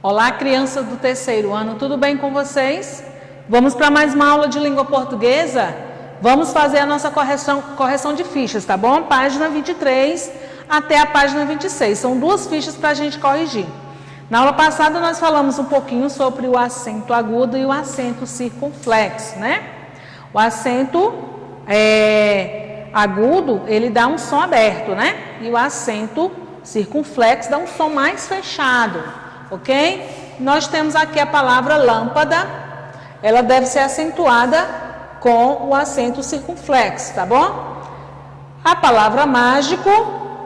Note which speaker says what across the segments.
Speaker 1: Olá, crianças do terceiro ano, tudo bem com vocês? Vamos para mais uma aula de língua portuguesa? Vamos fazer a nossa correção de fichas, tá bom? Página 23 até a página 26. São duas fichas para a gente corrigir. Na aula passada nós falamos um pouquinho sobre o acento agudo e o acento circunflexo, né? O acento agudo, ele dá um som aberto, né? E o acento circunflexo dá um som mais fechado, ok? Nós temos aqui a palavra lâmpada, ela deve ser acentuada com o acento circunflexo, tá bom? A palavra mágico,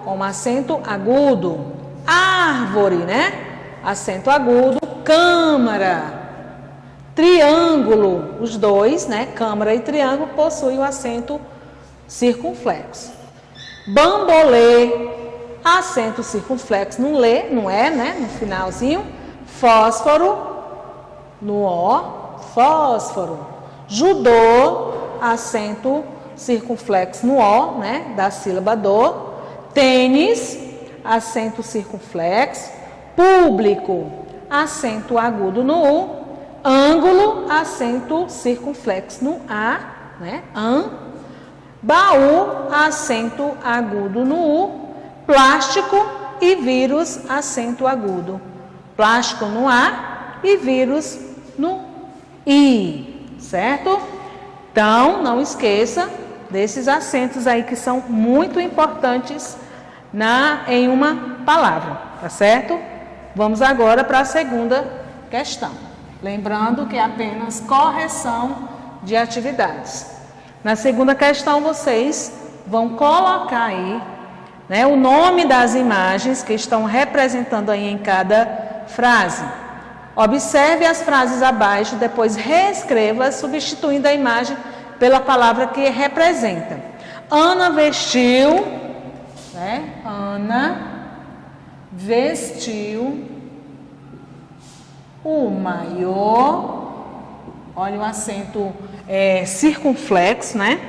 Speaker 1: com acento agudo. Árvore, né? Acento agudo. Câmara, triângulo, os dois, né? Câmara e triângulo possuem o acento circunflexo. Bambolê, acento circunflexo no lê, no é, né? No finalzinho. Fósforo, no ó, fósforo. Judô, acento circunflexo no ó, né? Da sílaba do. Tênis, acento circunflexo. Público, acento agudo no U. Ângulo, acento circunflexo no A, né? Baú, acento agudo no U. Plástico e vírus, acento agudo. Plástico no A e vírus no I, certo? Então, não esqueça desses acentos aí que são muito importantes em uma palavra, tá certo? Vamos agora para a segunda questão. Lembrando que é apenas correção de atividades. Na segunda questão, vocês vão colocar aí, né, o nome das imagens que estão representando aí em cada frase. Observe as frases abaixo, depois reescreva, substituindo a imagem pela palavra que representa. Ana vestiu, né? Ana vestiu o maiô, olha o acento circunflexo, né?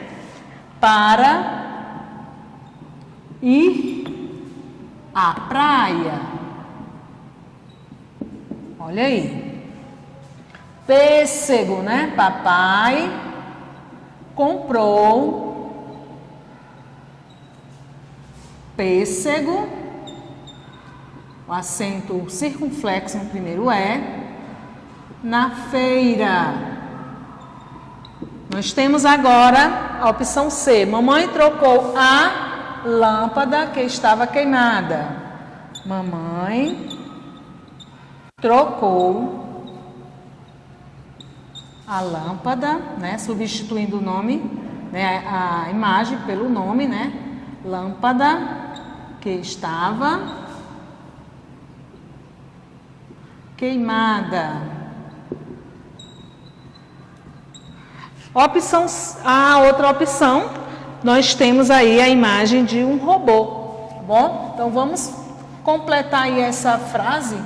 Speaker 1: Para ir à praia. Olha aí. Pêssego, né? Papai comprou pêssego, o acento circunflexo no primeiro na feira. Nós temos agora a opção C. Mamãe trocou a lâmpada que estava queimada. Mamãe trocou a lâmpada, né? Substituindo o nome, né? A imagem pelo nome, né? Lâmpada que estava queimada. A outra opção, nós temos aí a imagem de um robô, tá bom? Então vamos completar aí essa frase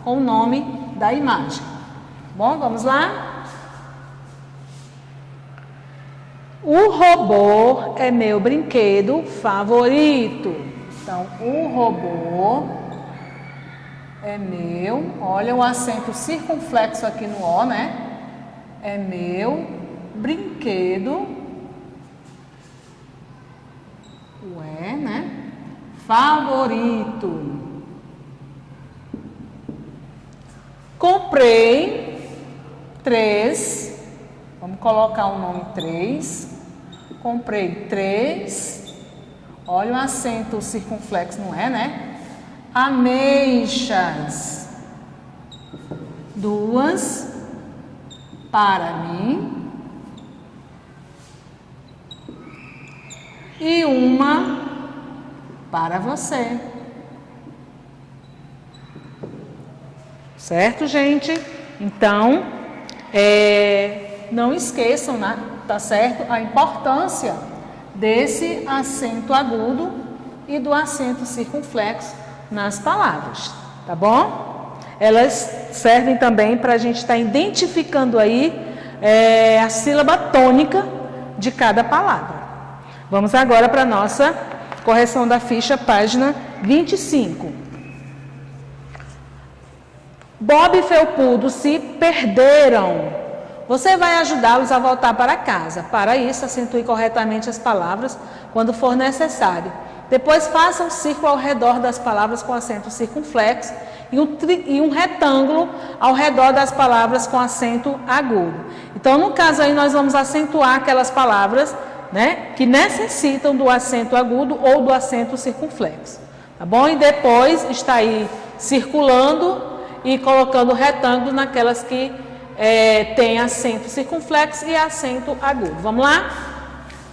Speaker 1: com o nome da imagem. Bom, vamos lá? O robô é meu brinquedo favorito. Então, o robô é meu, olha o acento circunflexo aqui no O, né? É meu brinquedo, o é, né? Favorito. Comprei 3, vamos colocar o nome 3. Comprei 3, olha o acento circunflexo, não é, né? Ameixas, 2 para mim e 1 para você. Certo, gente? Então, não esqueçam, né? Tá certo? A importância desse acento agudo e do acento circunflexo nas palavras, tá bom? Elas servem também para a gente estar identificando aí a sílaba tônica de cada palavra. Vamos agora para a nossa correção da ficha, página 25. Bob e Felpudo se perderam. Você vai ajudá-los a voltar para casa. Para isso, acentue corretamente as palavras quando for necessário. Depois, faça um círculo ao redor das palavras com acento circunflexo e um retângulo ao redor das palavras com acento agudo. Então, no caso aí, nós vamos acentuar aquelas palavras, né, que necessitam do acento agudo ou do acento circunflexo. Tá bom? E depois está aí circulando e colocando retângulo naquelas que tem acento circunflexo e acento agudo. Vamos lá?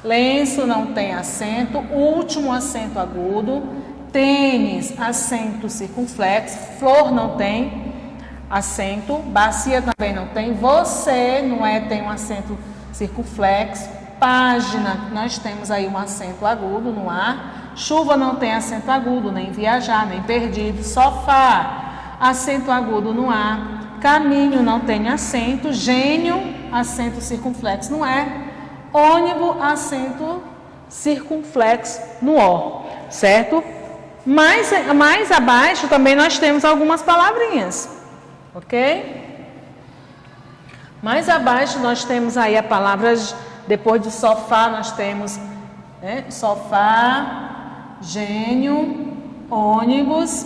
Speaker 1: Lenço não tem acento, último acento agudo. Tênis, acento circunflexo. Flor não tem acento. Bacia também não tem. Você não tem um acento circunflexo. Página, nós temos aí um acento agudo no ar. Chuva não tem acento agudo, nem viajar, nem perdido. Sofá, acento agudo no ar. Caminho não tem acento. Gênio, acento circunflexo no E. Ônibus, acento circunflexo no O, certo? Mais abaixo também nós temos algumas palavrinhas, ok? Mais abaixo nós temos aí a palavra, depois de sofá nós temos, né, sofá, gênio, ônibus,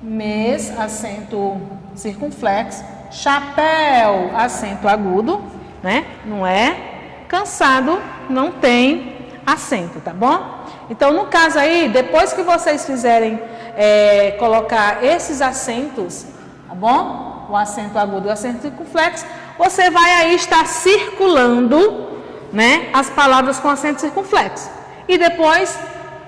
Speaker 1: mês, acento circunflexo, chapéu, acento agudo, né? Não é? Cansado, não tem acento, tá bom? Então, no caso aí, depois que vocês fizerem colocar esses acentos, tá bom? O acento agudo e o acento circunflexo, você vai aí estar circulando, né, as palavras com acento circunflexo. E depois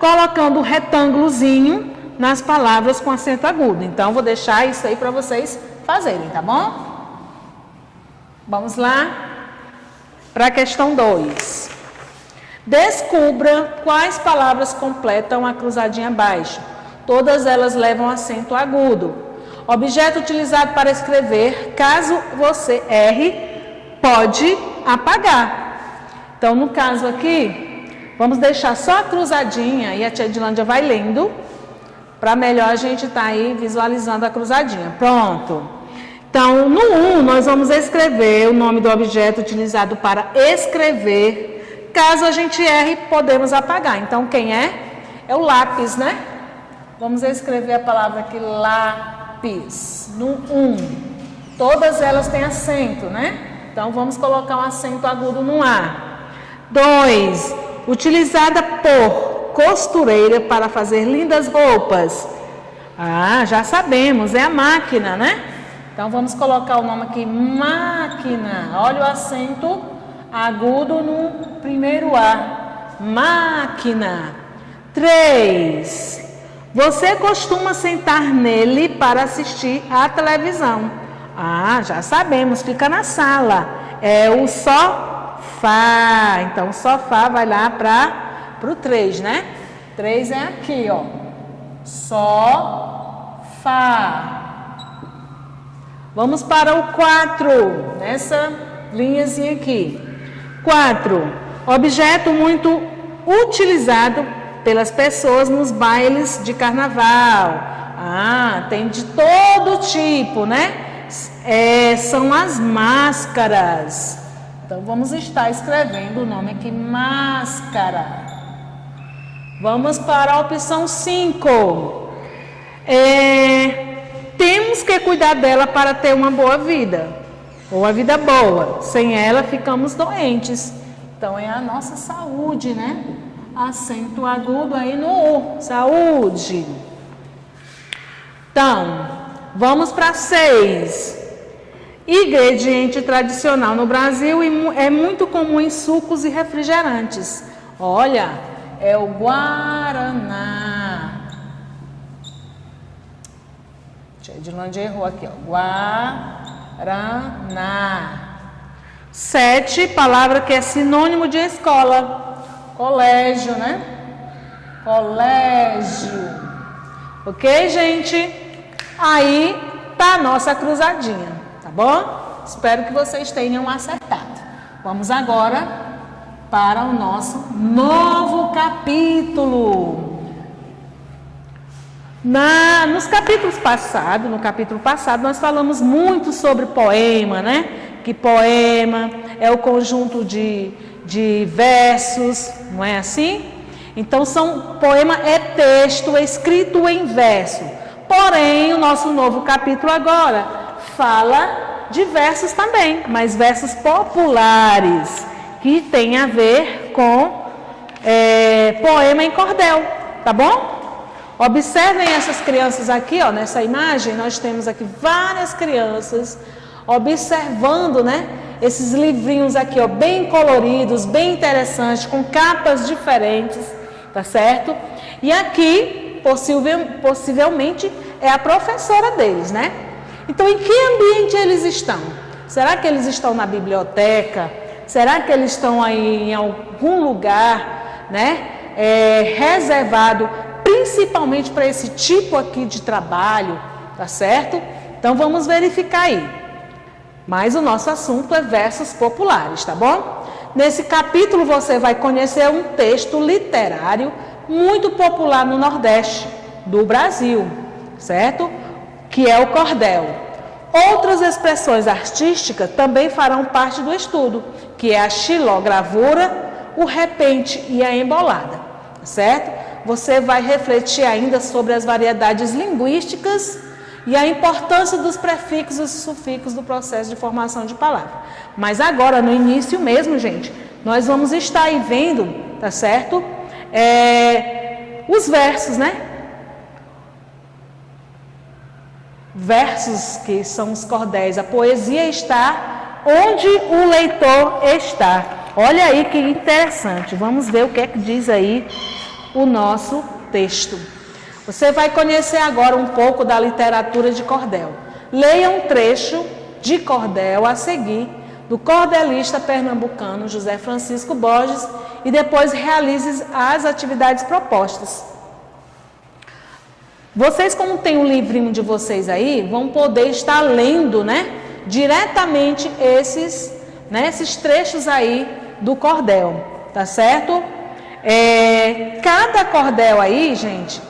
Speaker 1: colocando o retângulozinho nas palavras com acento agudo. Então, vou deixar isso aí para vocês fazerem, tá bom? Vamos lá para a questão 2. Descubra quais palavras completam a cruzadinha abaixo. Todas elas levam acento agudo. Objeto utilizado para escrever, caso você erre, pode apagar. Então, no caso aqui, vamos deixar só a cruzadinha e a tia Edilândia vai lendo, para melhor a gente estar aí visualizando a cruzadinha. Pronto. Então, no 1, nós vamos escrever o nome do objeto utilizado para escrever. Caso a gente erre, podemos apagar. Então, quem é? É o lápis, né? Vamos escrever a palavra aqui, lápis. No 1. Todas elas têm acento, né? Então, vamos colocar um acento agudo no A. 2. Utilizada por costureira para fazer lindas roupas. Ah, já sabemos, é a máquina, né? Então, vamos colocar o nome aqui, máquina. Olha o acento agudo no primeiro A. Máquina. 3. Você costuma sentar nele para assistir à televisão. Ah, já sabemos, fica na sala. É o sofá. Então, o sofá vai lá para o 3, né? 3 é aqui, ó. Sofá. Vamos para o 4, nessa linhazinha aqui. 4. Objeto muito utilizado pelas pessoas nos bailes de carnaval. Ah, tem de todo tipo, né? São as máscaras. Então, vamos estar escrevendo o nome aqui, máscara. Vamos para a opção 5. Temos que cuidar dela para ter uma boa vida, ou uma vida boa. Sem ela, ficamos doentes. Então, é a nossa saúde, né? Acento agudo aí no U, saúde. Então, vamos para 6. Ingrediente tradicional no Brasil e é muito comum em sucos e refrigerantes. Olha, é o guaraná. Edilândia errou aqui, ó. Guaraná. 7, palavra que é sinônimo de escola. Colégio, né? Colégio. Ok, gente? Aí tá a nossa cruzadinha, tá bom? Espero que vocês tenham acertado. Vamos agora para o nosso novo capítulo. Nos capítulos passados, no capítulo passado, nós falamos muito sobre poema, né? Que poema é o conjunto de versos, não é assim? Então, poema é texto escrito em verso. Porém, o nosso novo capítulo agora fala de versos também, mas versos populares, que tem a ver com poema em cordel, tá bom? Observem essas crianças aqui, ó, nessa imagem, nós temos aqui várias crianças observando, né, esses livrinhos aqui, ó, bem coloridos, bem interessantes, com capas diferentes, tá certo? E aqui, possivelmente, é a professora deles, né? Então, em que ambiente eles estão? Será que eles estão na biblioteca? Será que eles estão aí em algum lugar, né, reservado principalmente para esse tipo aqui de trabalho, tá certo? Então, vamos verificar aí. Mas o nosso assunto é versos populares, tá bom? Nesse capítulo você vai conhecer um texto literário muito popular no Nordeste do Brasil, certo? Que é o cordel. Outras expressões artísticas também farão parte do estudo, que é a xilogravura, o repente e a embolada, certo? Você vai refletir ainda sobre as variedades linguísticas e a importância dos prefixos e sufixos do processo de formação de palavra. Mas agora, no início mesmo, gente, nós vamos estar aí vendo, tá certo? Os versos, né? Versos que são os cordéis. A poesia está onde o leitor está. Olha aí que interessante. Vamos ver o que é que diz aí o nosso texto. Você vai conhecer agora um pouco da literatura de cordel. Leia um trecho de cordel a seguir do cordelista pernambucano José Francisco Borges e depois realize as atividades propostas. Vocês, como tem um livrinho de vocês aí, vão poder estar lendo, né, diretamente esses trechos aí do cordel, tá certo? Cada cordel aí, gente,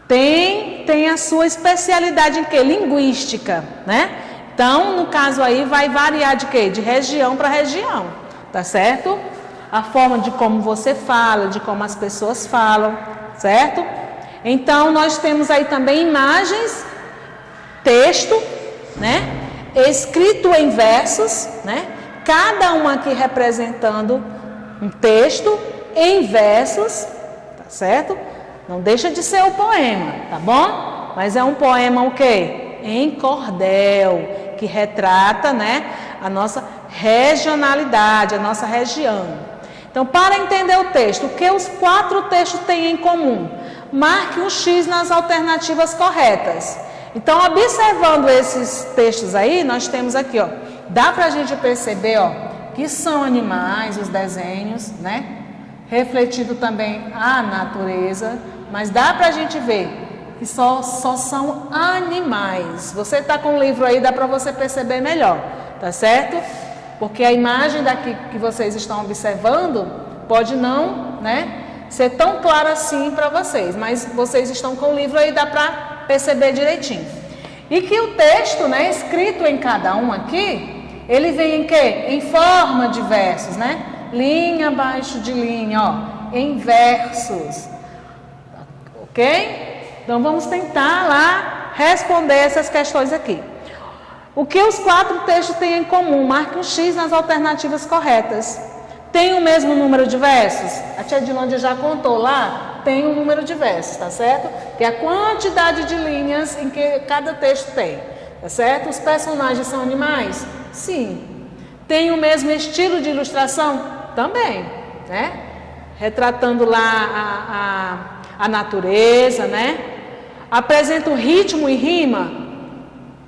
Speaker 1: tem a sua especialidade em quê? Linguística, né? Então, no caso aí, vai variar de quê? De região para região, tá certo? A forma de como você fala, de como as pessoas falam, certo? Então, nós temos aí também imagens, texto, né? Escrito em versos, né? Cada um aqui representando um texto em versos, tá certo? Não deixa de ser o poema, tá bom? Mas é um poema o quê? Em cordel, que retrata, né, a nossa regionalidade, a nossa região. Então, para entender o texto, o que os 4 textos têm em comum? Marque um X nas alternativas corretas. Então, observando esses textos aí, nós temos aqui, ó, dá pra gente perceber, ó, que são animais, os desenhos, né? Refletido também a natureza, mas dá pra gente ver que só são animais. Você tá com o livro aí, dá pra você perceber melhor, tá certo? Porque a imagem daqui que vocês estão observando pode não, né, ser tão clara assim para vocês, mas vocês estão com o livro aí, dá pra perceber direitinho. E que o texto, né, escrito em cada um aqui, ele vem em quê? Em forma de versos, né? Linha abaixo de linha, ó, em versos. Ok? Então vamos tentar lá responder essas questões aqui. O que os 4 textos têm em comum? Marque um X nas alternativas corretas. Tem o mesmo número de versos? A tia Dilândia já contou lá, tem um número de versos, tá certo? Que é a quantidade de linhas em que cada texto tem, tá certo? Os personagens são animais? Sim. Tem o mesmo estilo de ilustração? Também, né? Retratando lá a natureza, né? Apresenta o ritmo e rima?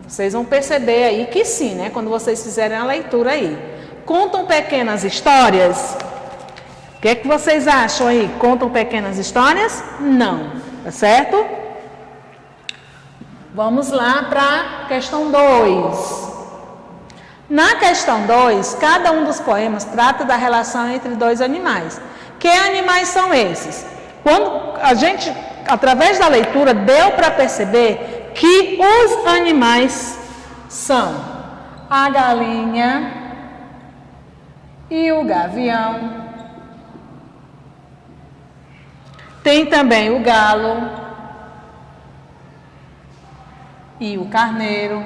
Speaker 1: Vocês vão perceber aí que sim, né? Quando vocês fizerem a leitura aí. Contam pequenas histórias? O que é que vocês acham aí? Contam pequenas histórias? Não, tá certo? Vamos lá para a questão 2. Na questão 2, cada um dos poemas trata da relação entre 2 animais. Que animais são esses? Quando a gente através da leitura, deu para perceber que os animais são a galinha e o gavião. Tem também o galo e o carneiro.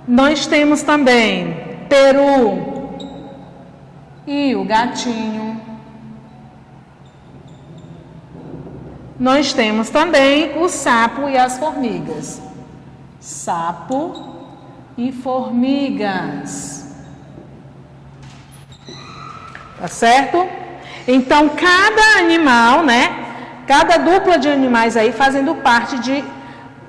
Speaker 1: Nós temos também peru e o gatinho. Nós temos também o sapo e as formigas. Sapo e formigas. Tá certo? Então, cada animal, né? Cada dupla de animais aí fazendo parte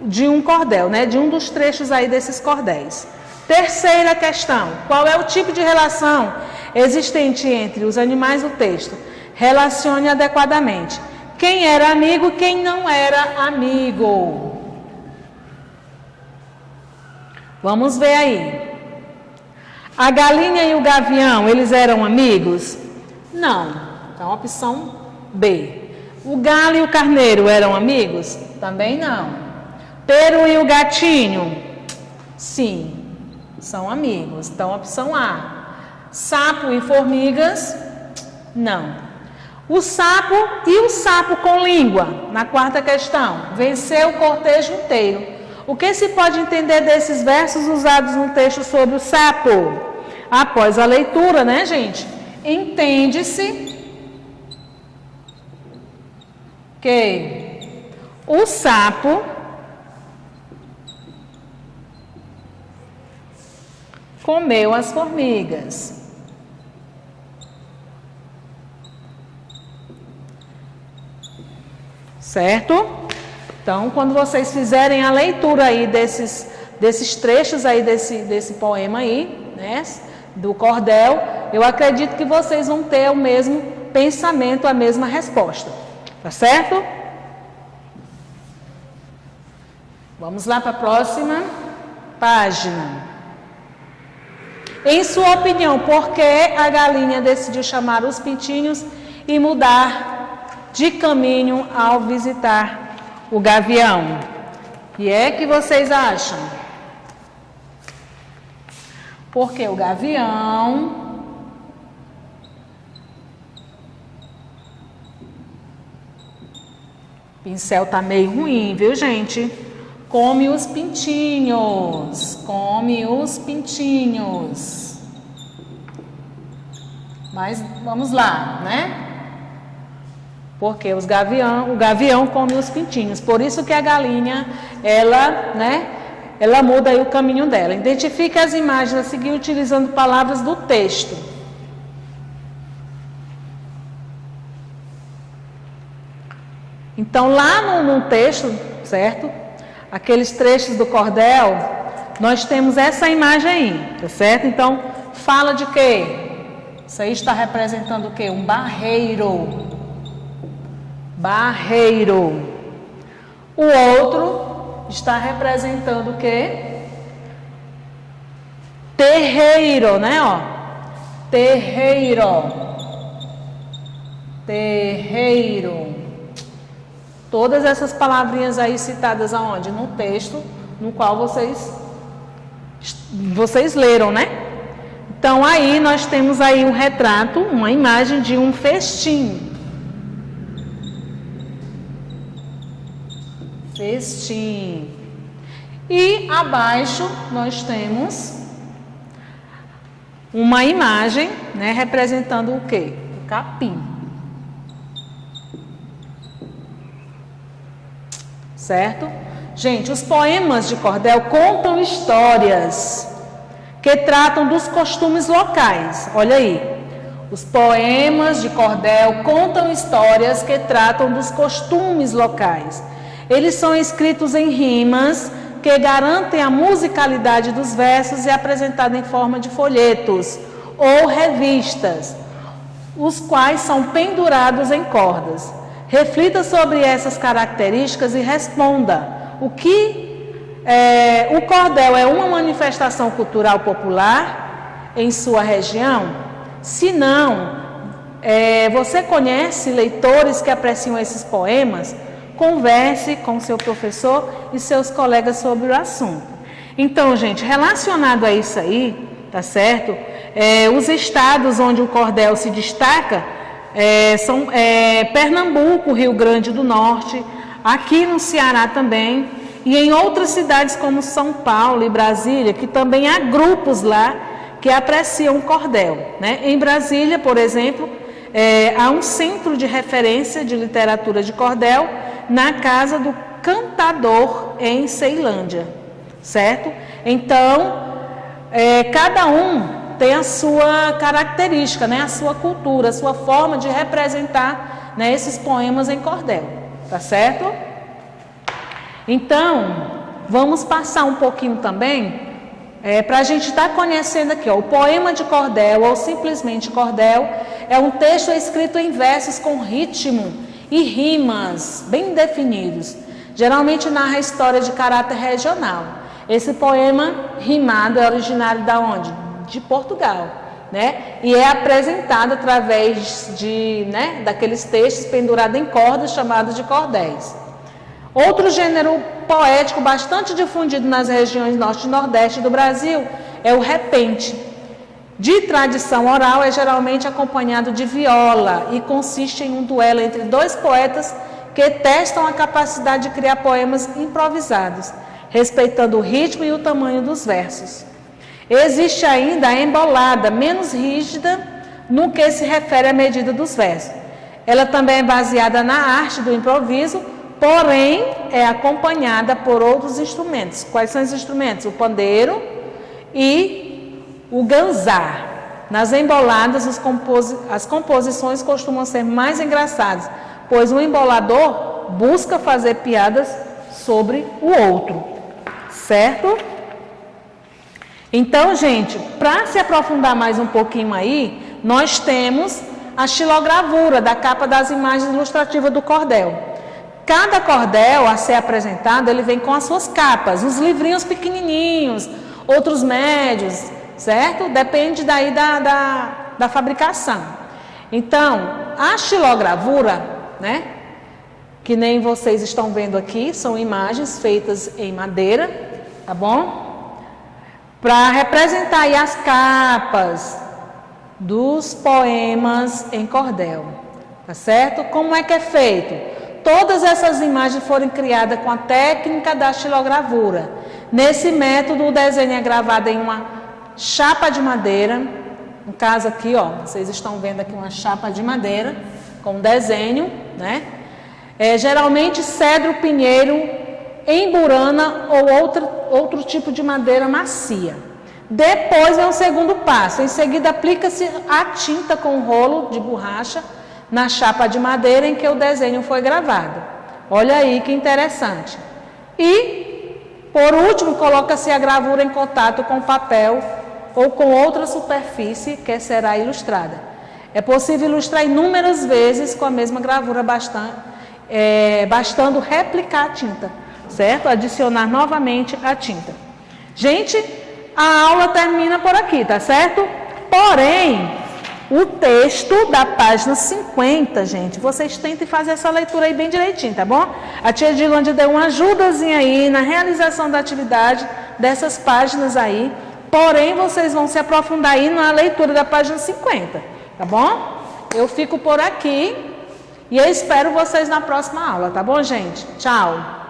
Speaker 1: de um cordel, né? De um dos trechos aí desses cordéis. Terceira questão. Qual é o tipo de relação existente entre os animais do texto? Relacione adequadamente. Quem era amigo e quem não era amigo. Vamos ver aí. A galinha e o gavião, eles eram amigos? Não. Então, opção B. O galo e o carneiro eram amigos? Também não. Peru e o gatinho? Sim, são amigos. Então, opção A. Sapo e formigas? Não. O sapo e o sapo com língua, na quarta questão, venceu o cortejo inteiro. O que se pode entender desses versos usados no texto sobre o sapo? Após a leitura, né, gente? Entende-se que o sapo comeu as formigas. Certo? Então, quando vocês fizerem a leitura aí desses trechos aí desse poema aí, né, do cordel, eu acredito que vocês vão ter o mesmo pensamento, a mesma resposta. Tá certo? Vamos lá para a próxima página. Em sua opinião, por que a galinha decidiu chamar os pintinhos e mudar de caminho ao visitar o gavião? O que é que vocês acham? Porque o gavião o pincel tá meio ruim, viu, gente? Come os pintinhos. Come os pintinhos. Mas vamos lá, né? Porque o gavião come os pintinhos. Por isso que a galinha, ela muda aí o caminho dela. Identifique as imagens a seguir utilizando palavras do texto. Então, lá no texto, certo? Aqueles trechos do cordel, nós temos essa imagem aí, tá certo? Então, fala de quê? Isso aí está representando o quê? Um barreiro. Barreiro. O outro está representando o quê? Terreiro, né? Ó. Terreiro. Terreiro. Todas essas palavrinhas aí citadas aonde? No texto no qual vocês leram, né? Então aí nós temos aí um retrato, uma imagem de um festim. Festim. E abaixo nós temos uma imagem, né, representando o quê? O capim. Certo? Gente, os poemas de cordel contam histórias que tratam dos costumes locais. Olha aí. Os poemas de cordel contam histórias que tratam dos costumes locais. Eles são escritos em rimas que garantem a musicalidade dos versos e apresentados em forma de folhetos ou revistas, os quais são pendurados em cordas. Reflita sobre essas características e responda: o cordel é uma manifestação cultural popular em sua região? Se não, você conhece leitores que apreciam esses poemas? Converse com seu professor e seus colegas sobre o assunto. Então, gente, relacionado a isso aí, tá certo? Os estados onde o cordel se destaca são Pernambuco, Rio Grande do Norte, aqui no Ceará também, e em outras cidades como São Paulo e Brasília, que também há grupos lá que apreciam o cordel, né? Em Brasília, por exemplo, há um centro de referência de literatura de cordel na Casa do Cantador, em Ceilândia, certo? Então, cada um tem a sua característica, né? A sua cultura, a sua forma de representar, né, esses poemas em cordel, tá certo? Então, vamos passar um pouquinho também, para a gente estar conhecendo aqui, ó, o poema de cordel, ou simplesmente cordel, é um texto escrito em versos com ritmo e rimas bem definidos. Geralmente narra a história de caráter regional. Esse poema rimado é originário da onde? De Portugal, né? E é apresentado através daqueles textos pendurados em cordas chamados de cordéis. Outro gênero poético bastante difundido nas regiões norte e nordeste do Brasil é o repente. De tradição oral, é geralmente acompanhado de viola e consiste em um duelo entre dois poetas que testam a capacidade de criar poemas improvisados, respeitando o ritmo e o tamanho dos versos. Existe ainda a embolada, menos rígida no que se refere à medida dos versos. Ela também é baseada na arte do improviso, porém é acompanhada por outros instrumentos. Quais são os instrumentos? O pandeiro e o ganzá. Nas emboladas, as composições costumam ser mais engraçadas, pois o embolador busca fazer piadas sobre o outro, certo? Então, gente, para se aprofundar mais um pouquinho aí, nós temos a xilogravura da capa das imagens ilustrativas do cordel. Cada cordel a ser apresentado, ele vem com as suas capas, uns livrinhos pequenininhos, outros médios, certo? Depende daí da fabricação. Então, a xilogravura, né, que nem vocês estão vendo aqui, são imagens feitas em madeira, tá bom? Para representar aí as capas dos poemas em cordel, tá certo? Como é que é feito? Todas essas imagens foram criadas com a técnica da xilogravura. Nesse método, o desenho é gravado em uma chapa de madeira. No caso aqui, ó, vocês estão vendo aqui uma chapa de madeira com desenho, né? Geralmente cedro, pinheiro, emburana ou outro tipo de madeira macia. Depois é o segundo passo. Em seguida, aplica-se a tinta com rolo de borracha na chapa de madeira em que o desenho foi gravado. Olha aí que interessante. E, por último, coloca-se a gravura em contato com papel ou com outra superfície que será ilustrada. É possível ilustrar inúmeras vezes com a mesma gravura, bastando replicar a tinta, certo? Adicionar novamente a tinta. Gente, a aula termina por aqui, tá certo? Porém, o texto da página 50, gente, vocês tentem fazer essa leitura aí bem direitinho, tá bom? A tia Edilândia deu uma ajudazinha aí na realização da atividade dessas páginas aí, porém vocês vão se aprofundar aí na leitura da página 50, tá bom? Eu fico por aqui e eu espero vocês na próxima aula, tá bom, gente? Tchau!